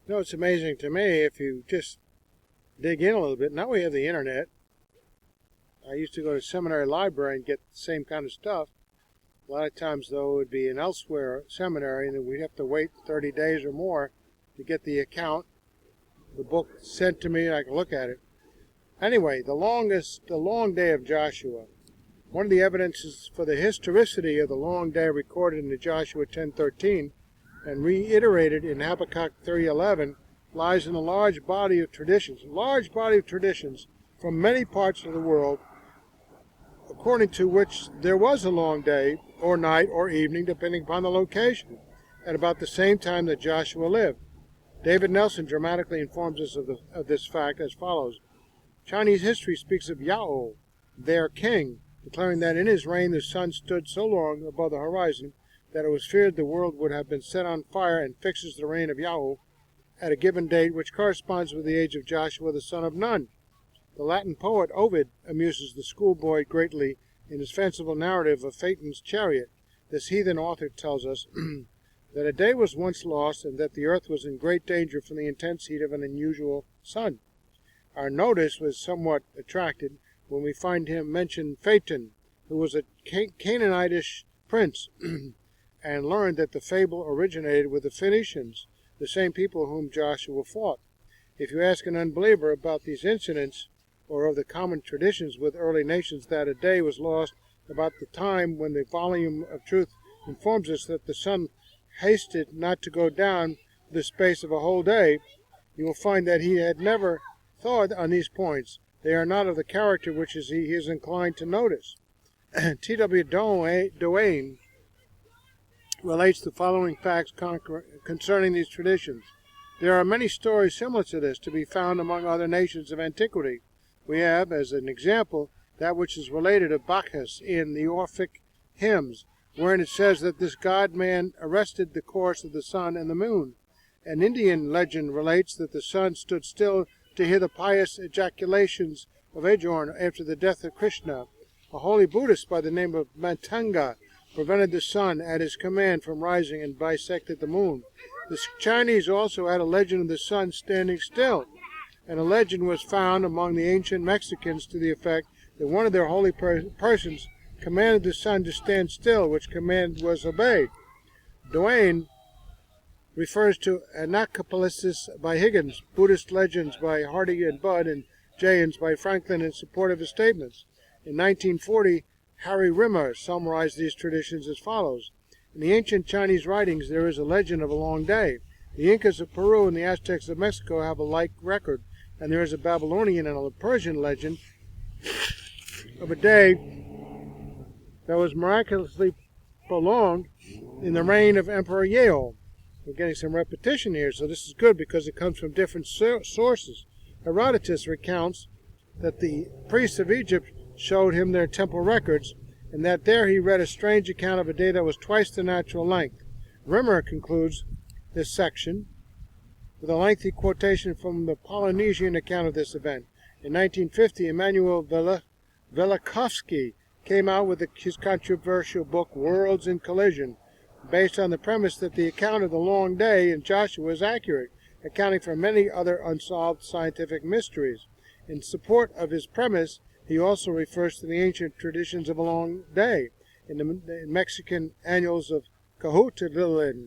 No, it's amazing to me if you just dig in a little bit. Now we have the internet. I used to go to seminary library and get the same kind of stuff. A lot of times, though, it would be an elsewhere seminary, and then we'd have to wait 30 days or more to get the account, the book sent to me, and I could look at it. Anyway, the long day of Joshua. One of the evidences for the historicity of the long day recorded in the Joshua 10:13 and reiterated in Habakkuk 3:11 lies in a large body of traditions from many parts of the world, according to which there was a long day, or night, or evening, depending upon the location, at about the same time that Joshua lived. David Nelson dramatically informs us of this fact as follows. Chinese history speaks of Yao, their king, declaring that in his reign the sun stood so long above the horizon that it was feared the world would have been set on fire, and fixes the reign of Yao at a given date, which corresponds with the age of Joshua the son of Nun. The Latin poet Ovid amuses the schoolboy greatly in his fanciful narrative of Phaeton's chariot. This heathen author tells us that a day was once lost, and that the earth was in great danger from the intense heat of an unusual sun. Our notice was somewhat attracted when we find him mention Phaeton, who was a Canaanitish prince, and learned that the fable originated with the Phoenicians, the same people whom Joshua fought. If you ask an unbeliever about these incidents, or of the common traditions with early nations, that a day was lost about the time when the volume of truth informs us that the sun hasted not to go down for the space of a whole day, you will find that he had never thought on these points. They are not of the character which he is inclined to notice. T.W. Duane relates the following facts concerning these traditions. There are many stories similar to this to be found among other nations of antiquity. We have, as an example, that which is related of Bacchus in the Orphic hymns, wherein it says that this god-man arrested the course of the sun and the moon. An Indian legend relates that the sun stood still to hear the pious ejaculations of Ajorn after the death of Krishna. A holy Buddhist by the name of Matanga prevented the sun at his command from rising and bisected the moon. The Chinese also had a legend of the sun standing still, and a legend was found among the ancient Mexicans to the effect that one of their holy persons commanded the sun to stand still, which command was obeyed. Duane refers to Anacapolis by Higgins, Buddhist legends by Hardy and Budd, and Jaynes by Franklin in support of his statements. In 1940, Harry Rimmer summarized these traditions as follows. In the ancient Chinese writings, there is a legend of a long day. The Incas of Peru and the Aztecs of Mexico have a like record, and there is a Babylonian and a Persian legend of a day that was miraculously prolonged in the reign of Emperor Yale. We're getting some repetition here, so this is good because it comes from different sources. Herodotus recounts that the priests of Egypt showed him their temple records, and that there he read a strange account of a day that was twice the natural length. Rimmer concludes this section with a lengthy quotation from the Polynesian account of this event. In 1950, Emanuel Velikovsky came out with his controversial book, Worlds in Collision, based on the premise that the account of the long day in Joshua is accurate, accounting for many other unsolved scientific mysteries. In support of his premise, he also refers to the ancient traditions of a long day in the Mexican annals of Cahutilin,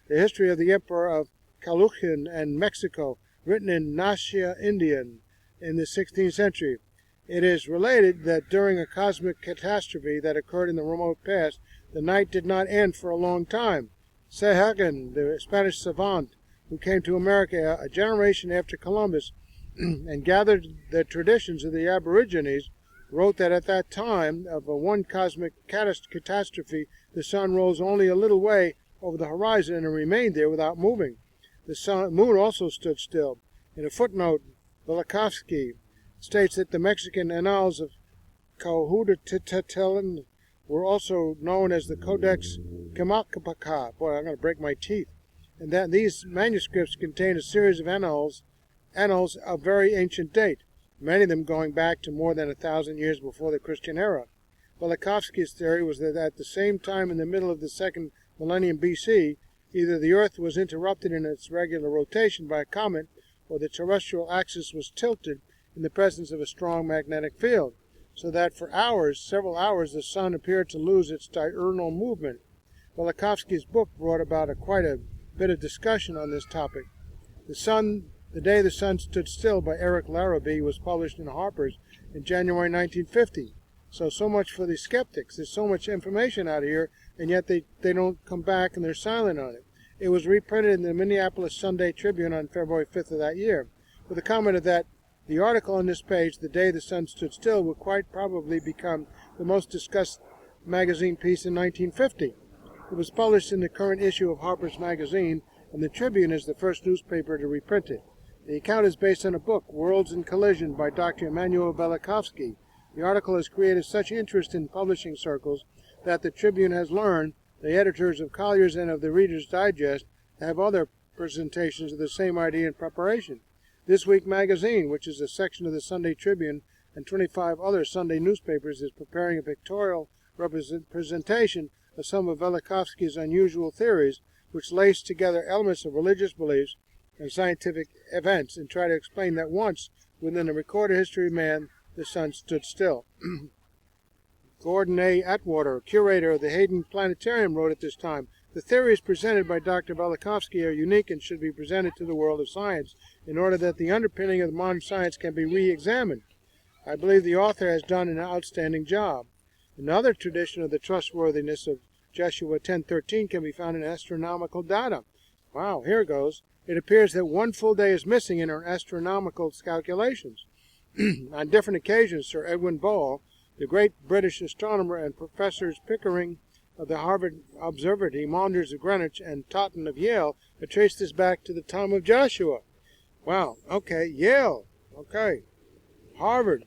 the history of the Emperor of Caluchin and Mexico, written in Nasha Indian in the 16th century. It is related that during a cosmic catastrophe that occurred in the remote past, the night did not end for a long time. Sahagan, the Spanish savant who came to America a generation after Columbus and gathered the traditions of the Aborigines, wrote that at that time of one cosmic catastrophe, the sun rose only a little way over the horizon and remained there without moving. The moon also stood still. In a footnote, Velikovsky states that the Mexican annals of Cahutilin were also known as the Codex Camacapaca. Boy, I'm going to break my teeth. And that these manuscripts contain a series of annals of very ancient date, many of them going back to more than 1,000 years before the Christian era. Velikovsky's theory was that at the same time in the middle of the second millennium BC, Either the Earth was interrupted in its regular rotation by a comet, or the terrestrial axis was tilted in the presence of a strong magnetic field, so that for hours, several hours, the sun appeared to lose its diurnal movement. Velikovsky's book brought about quite a bit of discussion on this topic. The Day the Sun Stood Still by Eric Larrabee was published in Harper's in January 1950. So much for the skeptics. There's so much information out here, and yet they don't come back and they're silent on it. It was reprinted in the Minneapolis Sunday Tribune on February 5th of that year, with a comment that the article on this page, The Day the Sun Stood Still, will quite probably become the most discussed magazine piece in 1950. It was published in the current issue of Harper's Magazine, and the Tribune is the first newspaper to reprint it. The account is based on a book, Worlds in Collision, by Dr. Emanuel Velikovsky. The article has created such interest in publishing circles that the Tribune has learned the editors of Collier's and of the Reader's Digest have other presentations of the same idea in preparation. This Week magazine, which is a section of the Sunday Tribune and 25 other Sunday newspapers, is preparing a pictorial representation of some of Velikovsky's unusual theories, which lace together elements of religious beliefs and scientific events and try to explain that once, within the recorded history of man, the sun stood still. Gordon A. Atwater, curator of the Hayden Planetarium, wrote at this time, "The theories presented by Dr. Velikovsky are unique and should be presented to the world of science in order that the underpinning of modern science can be re-examined. I believe the author has done an outstanding job." Another tradition of the trustworthiness of Joshua 10:13 can be found in Astronomical Data. Wow, here goes. It appears that one full day is missing in our astronomical calculations. On different occasions, Sir Edwin Ball, the great British astronomer, and Professors Pickering of the Harvard Observatory, Maunders of Greenwich, and Totten of Yale have traced this back to the time of Joshua. Wow, okay, Yale, okay, Harvard,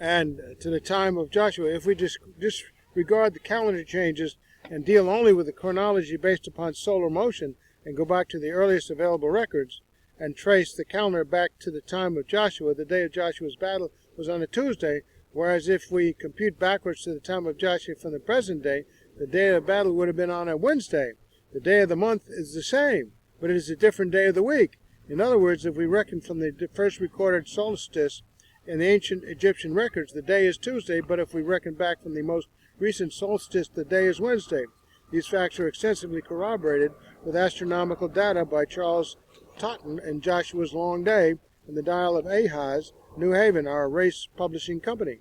and to the time of Joshua. If we disregard the calendar changes and deal only with the chronology based upon solar motion and go back to the earliest available records and trace the calendar back to the time of Joshua, the day of Joshua's battle was on a Tuesday, whereas if we compute backwards to the time of Joshua from the present day, the day of battle would have been on a Wednesday. The day of the month is the same, but it is a different day of the week. In other words, if we reckon from the first recorded solstice in the ancient Egyptian records, the day is Tuesday, but if we reckon back from the most recent solstice, the day is Wednesday. These facts are extensively corroborated with astronomical data by Charles Totten and Joshua's Long Day and the Dial of Ahaz, New Haven, our race publishing company.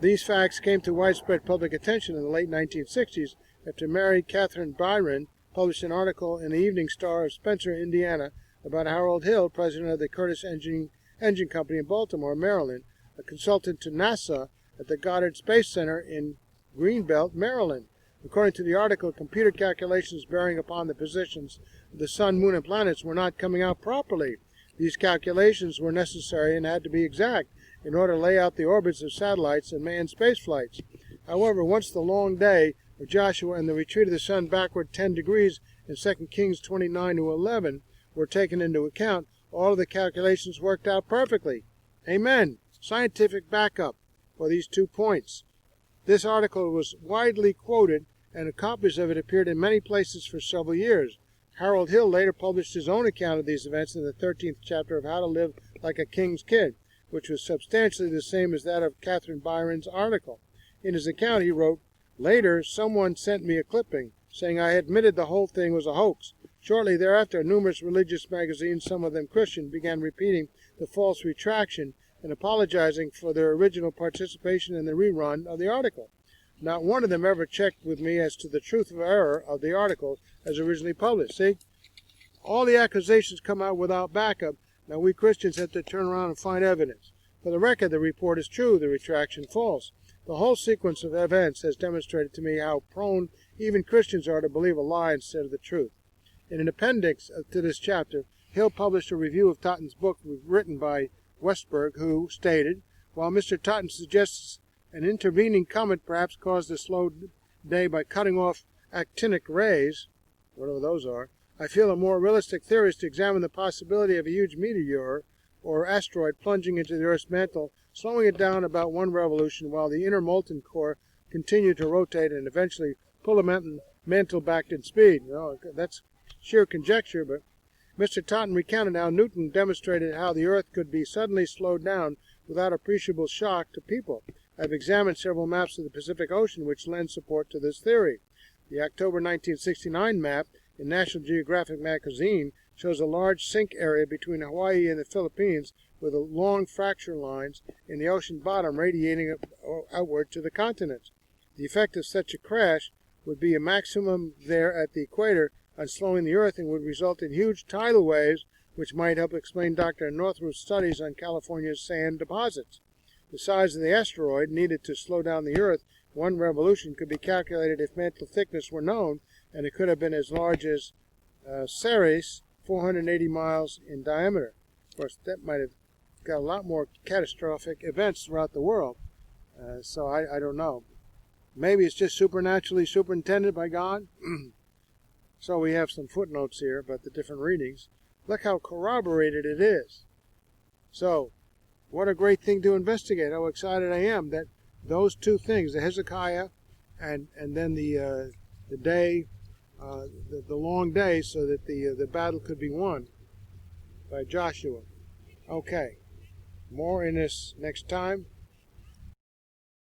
These facts came to widespread public attention in the late 1960s after Mary Kathryn Bryan published an article in the Evening Star of Spencer, Indiana, about Harold Hill, president of the Curtiss Engine Company in Baltimore, Maryland, a consultant to NASA at the Goddard Space Center in Greenbelt, Maryland. According to the article, computer calculations bearing upon the positions of the sun, moon, and planets were not coming out properly. These calculations were necessary and had to be exact in order to lay out the orbits of satellites and manned space flights. However, once the long day of Joshua and the retreat of the sun backward 10 degrees in 2 Kings 29-11 were taken into account, all of the calculations worked out perfectly. Amen. Scientific backup for these 2 points. This article was widely quoted, and copies of it appeared in many places for several years. Harold Hill later published his own account of these events in the 13th chapter of How to Live Like a King's Kid, which was substantially the same as that of Kathryn Bryan's article. In his account, he wrote, "Later, someone sent me a clipping, saying I admitted the whole thing was a hoax. Shortly thereafter, numerous religious magazines, some of them Christian, began repeating the false retraction and apologizing for their original participation in the rerun of the article. Not one of them ever checked with me as to the truth or error of the article as originally published." See? All the accusations come out without backup. Now we Christians have to turn around and find evidence. For the record, the report is true, the retraction false. The whole sequence of events has demonstrated to me how prone even Christians are to believe a lie instead of the truth. In an appendix to this chapter, Hill published a review of Totten's book written by Westberg, who stated, "While Mr. Totten suggests an intervening comet perhaps caused the slow day by cutting off actinic rays," whatever those are, "I feel a more realistic theory is to examine the possibility of a huge meteor or asteroid plunging into the Earth's mantle, slowing it down about 1 revolution while the inner molten core continued to rotate and eventually pull the mental backed in speed. That's sheer conjecture, but Mr. Totten recounted how Newton demonstrated how the Earth could be suddenly slowed down without appreciable shock to people. I've examined several maps of the Pacific Ocean which lend support to this theory. The October 1969 map in National Geographic magazine shows a large sink area between Hawaii and the Philippines with long fracture lines in the ocean bottom radiating outward to the continents. The effect of such a crash would be a maximum there at the equator on slowing the Earth and would result in huge tidal waves, which might help explain Dr. Northrop's studies on California's sand deposits. The size of the asteroid needed to slow down the Earth one revolution could be calculated if mantle thickness were known, and it could have been as large as Ceres, 480 miles in diameter. Of course, that might have got a lot more catastrophic events throughout the world, so I don't know. Maybe it's just supernaturally superintended by God. So we have some footnotes here about the different readings. Look how corroborated it is. So, what a great thing to investigate. How excited I am that those two things, the Hezekiah and then the day, the long day, so that the battle could be won by Joshua. Okay, more in this next time.